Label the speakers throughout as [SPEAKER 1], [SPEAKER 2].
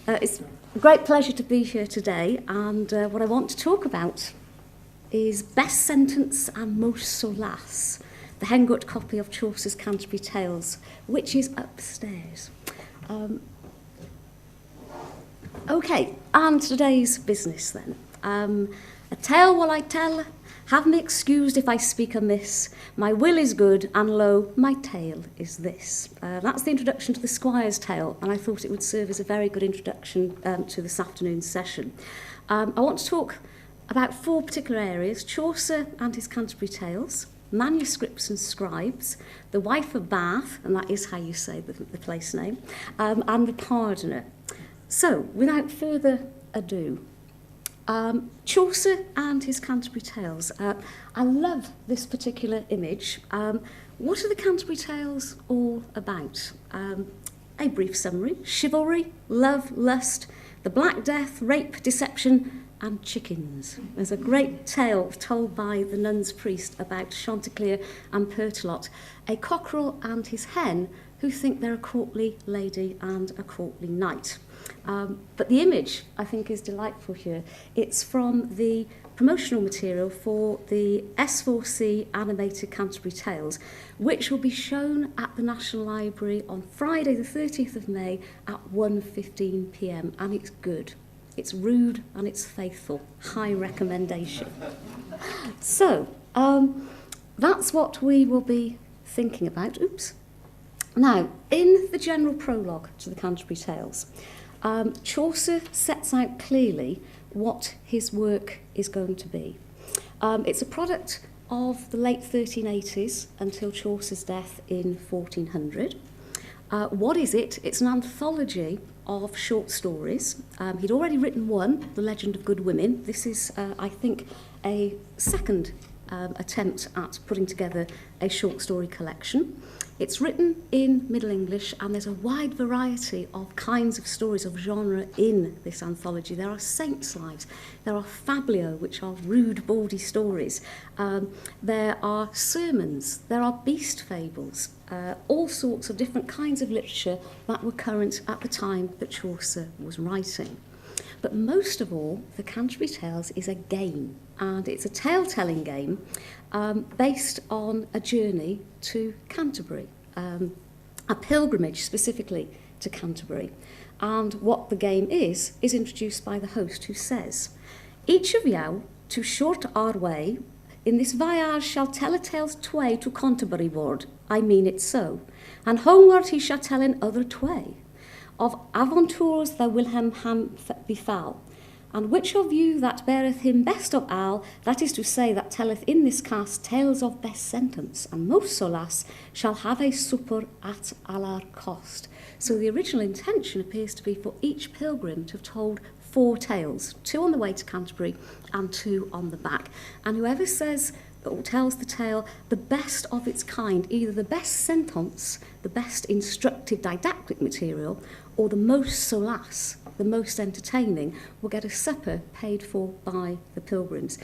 [SPEAKER 1] It's a great pleasure to be here today, and what I want to talk about is Best Sentence and Most Solace, the Hengwrt copy of Chaucer's Canterbury Tales, which is upstairs. Okay, and today's business then. A tale will I tell, have me excused if I speak amiss, my will is good, and lo, my tale is this. That's the introduction to the Squire's Tale, and I thought it would serve as a very good introduction to this afternoon's session. I want to talk about four particular areas: Chaucer and his Canterbury Tales, manuscripts and scribes, the wife of Bath, and that is how you say the place name, and the pardoner. So, without further ado, Chaucer and his Canterbury Tales. I love this particular image. What are the Canterbury Tales all about? A brief summary: chivalry, love, lust, the Black Death, rape, deception, and chickens. There's a great tale told by the nun's priest about Chanticleer and Pertolot, a cockerel and his hen who think they're a courtly lady and a courtly knight. But the image, I think, is delightful here. It's from the promotional material for the S4C animated Canterbury Tales, which will be shown at the National Library on Friday the 30th of May at 1:15 p.m, and it's good. It's rude and it's faithful. High recommendation. So, that's what we will be thinking about. Now, in the general prologue to the Canterbury Tales, Chaucer sets out clearly what his work is going to be. It's a product of the late 1380s until Chaucer's death in 1400. What is it? It's an anthology of short stories. He'd already written one, The Legend of Good Women. This is, I think, a second attempt at putting together a short story collection. It's written in Middle English, and there's a wide variety of kinds of stories of genre in this anthology. There are saints' lives, there are fablio, which are rude, baldy stories, there are sermons, there are beast fables, all sorts of different kinds of literature that were current at the time that Chaucer was writing. But most of all, the Canterbury Tales is a game, and it's a tale-telling game based on a journey to Canterbury, a pilgrimage specifically to Canterbury. And what the game is introduced by the host, who says, "Each of you, to short our way, in this voyage shall tell a tales tway to Canterbury ward, I mean it so, and homeward he shall tell in other tway, of aventures that will him befall. And which of you that beareth him best of all, that is to say, that telleth in this cast tales of best sentence and most solace, shall have a supper at our cost." So the original intention appears to be for each pilgrim to have told 4 tales, 2 on the way to Canterbury and 2 on the back. And whoever says or tells the tale the best of its kind, either the best sentence, the best instructive didactic material, or the most solace, the most entertaining, will get a supper paid for by the pilgrims.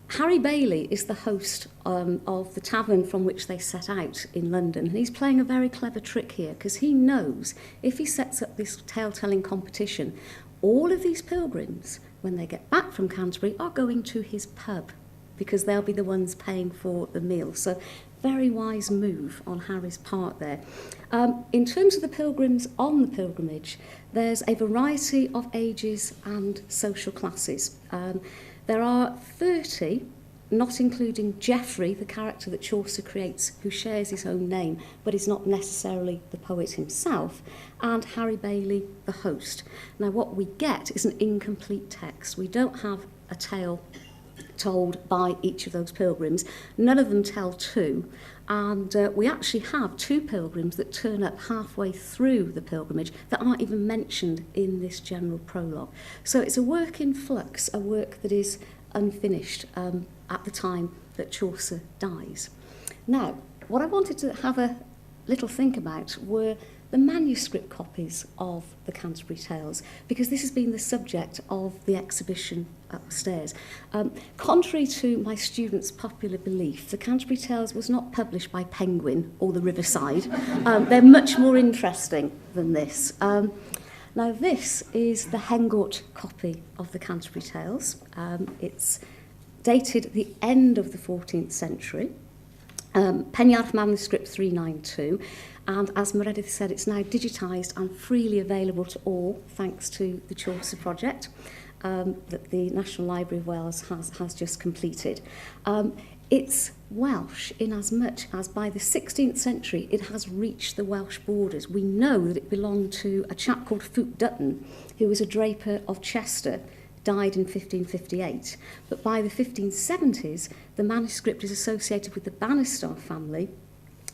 [SPEAKER 1] Harry Bailey is the host of the tavern from which they set out in London, and he's playing a very clever trick here, because he knows if he sets up this tale-telling competition, all of these pilgrims, when they get back from Canterbury, are going to his pub, because they'll be the ones paying for the meal. So, very wise move on Harry's part there. In terms of the pilgrims on the pilgrimage, there's a variety of ages and social classes. There are 30, not including Geoffrey, the character that Chaucer creates, who shares his own name, but is not necessarily the poet himself, and Harry Bailey, the host. Now, what we get is an incomplete text. We don't have a tale told by each of those pilgrims. None of them tell 2, and we actually have 2 pilgrims that turn up halfway through the pilgrimage that aren't even mentioned in this general prologue. So it's a work in flux, a work that is unfinished at the time that Chaucer dies. Now, what I wanted to have a little think about were the manuscript copies of the Canterbury Tales, because this has been the subject of the exhibition upstairs. Contrary to my students' popular belief, the Canterbury Tales was not published by Penguin or the Riverside. They're much more interesting than this. Now, this is the Hengwrt copy of the Canterbury Tales. It's dated at the end of the 14th century. Penarth Manuscript 392, and as Meredith said, it's now digitised and freely available to all thanks to the Chaucer project that the National Library of Wales has just completed. It's Welsh in as much as by the 16th century it has reached the Welsh borders. We know that it belonged to a chap called Ffute Dutton, who was a draper of Chester, died in 1558. But by the 1570s, the manuscript is associated with the Bannister family,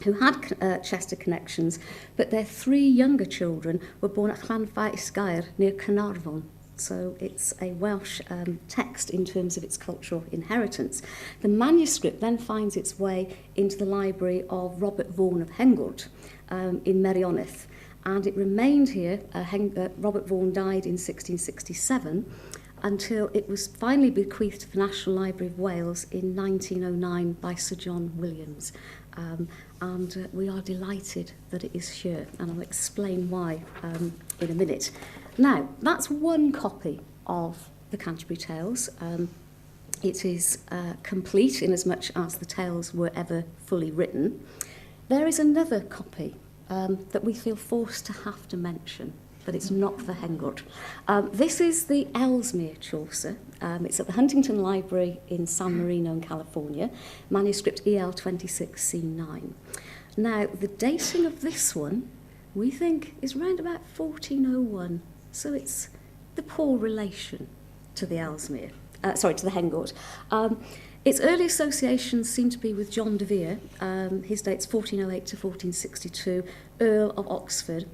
[SPEAKER 1] who had Chester connections, but their 3 younger children were born at Llanfaesgaer near Carnarvon. So it's a Welsh text in terms of its cultural inheritance. The manuscript then finds its way into the library of Robert Vaughan of Hengwrt in Merioneth, and it remained here. Robert Vaughan died in 1667, until it was finally bequeathed to the National Library of Wales in 1909 by Sir John Williams. And we are delighted that it is here, and I'll explain why in a minute. Now, that's one copy of the Canterbury Tales. It is complete in as much as the tales were ever fully written. There is another copy that we feel forced to have to mention, but it's not for Hengwrt. This is the Ellesmere Chaucer. It's at the Huntington Library in San Marino in California, manuscript EL 26C9. Now, the dating of this one, we think, is around about 1401, so it's the poor relation to the Ellesmere, to the Hengwrt. Its early associations seem to be with John de Vere. His date's 1408 to 1462, Earl of Oxford,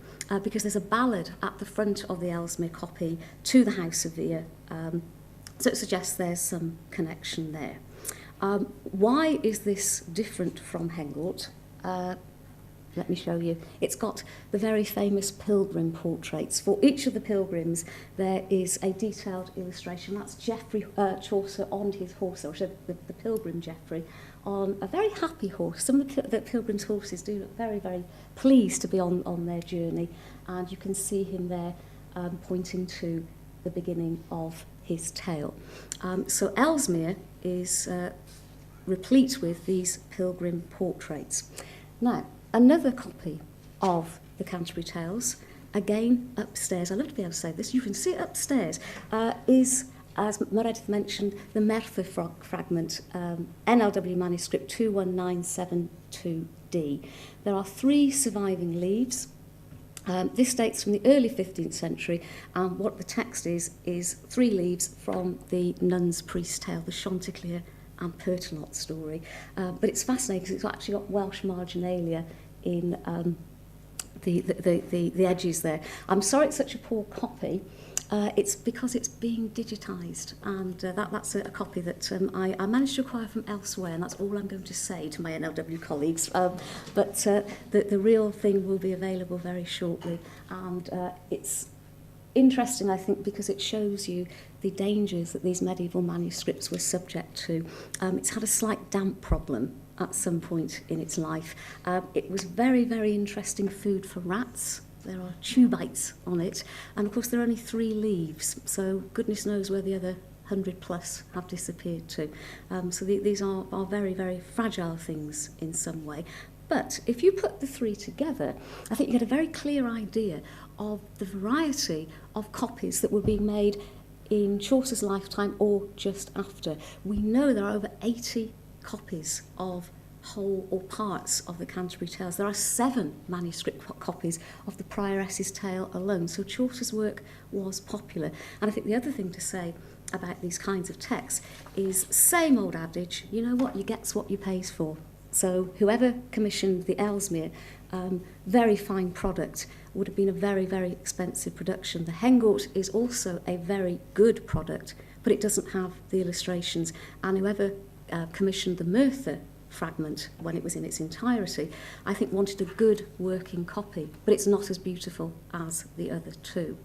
[SPEAKER 1] because there's a ballad at the front of the Ellesmere copy to the House of Vere. So it suggests there's some connection there. Why is this different from Hengwrt? Let me show you. It's got the very famous pilgrim portraits. For each of the pilgrims, there is a detailed illustration. That's Geoffrey Chaucer on his horse, or the pilgrim Geoffrey, on a very happy horse. Some of the pilgrims' horses do look very, very pleased to be on their journey. And you can see him there pointing to the beginning of his tale. So Ellesmere is replete with these pilgrim portraits. Now, another copy of the Canterbury Tales, again upstairs, I love to be able to say this, you can see it upstairs, is, as Meredith mentioned, the Merthyr fragment, NLW manuscript 21972D. There are 3 surviving leaves. This dates from the early 15th century, and what the text is 3 leaves from the Nun's Priest tale, the Chanticleer and Pertinot story. But it's fascinating because it's actually got Welsh marginalia in the edges there. I'm sorry it's such a poor copy. It's because it's being digitised, and that's a copy that I managed to acquire from elsewhere, and that's all I'm going to say to my NLW colleagues. But the real thing will be available very shortly, and it's interesting, I think, because it shows you the dangers that these medieval manuscripts were subject to. It's had a slight damp problem at some point in its life. It was very, very interesting food for rats. There are tubites on it, and of course there are only 3 leaves, so goodness knows where the other 100 plus have disappeared to. So these are very, very fragile things in some way. But if you put the 3 together, I think you get a very clear idea of the variety of copies that were being made in Chaucer's lifetime or just after. We know there are over 80 copies of whole or parts of the Canterbury Tales. There are 7 manuscript copies of the Prioress's Tale alone. So Chaucer's work was popular. And I think the other thing to say about these kinds of texts is same old adage, you know what, you get's what you pays for. So whoever commissioned the Ellesmere, very fine product, would have been a very, very expensive production. The Hengwrt is also a very good product, but it doesn't have the illustrations. And whoever commissioned the Merthyr fragment when it was in its entirety, I think wanted a good working copy, but it's not as beautiful as the other two.